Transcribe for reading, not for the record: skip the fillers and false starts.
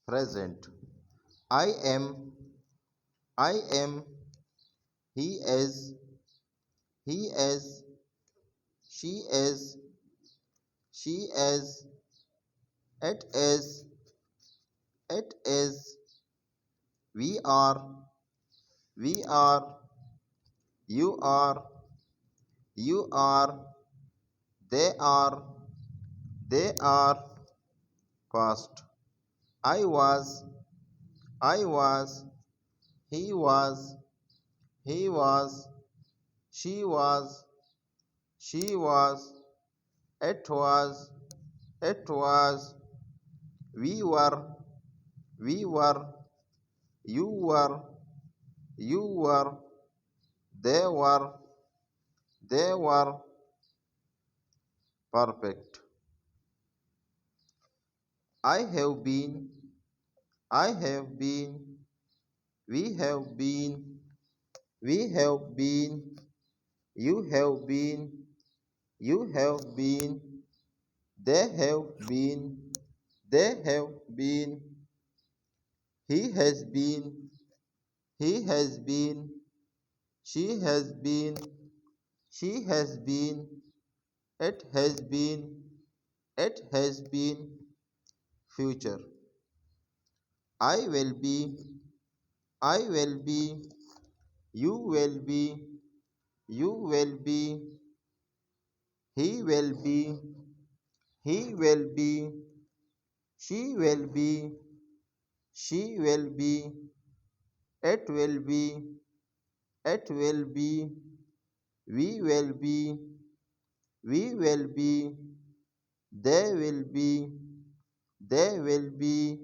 present. I am, I am, he is, he is, she is, she is, it is, it is, we are, we are, you are, you are, they are, they are, past. I was, I was, he was, he was, she was, she was, it was, it was, we were, we were, you were, you were, they were, they were, perfect. I have been, I have been, we have been, we have been, you have been, you have been, they have been, they have been, he has been, he has been, she has been, she has been, it has been, it has been, future. I will be, I will be, you will be, you will be, he will be, he will be, she will be, she will be, it will be, it will be, we will be, we will be, they will be, they will be,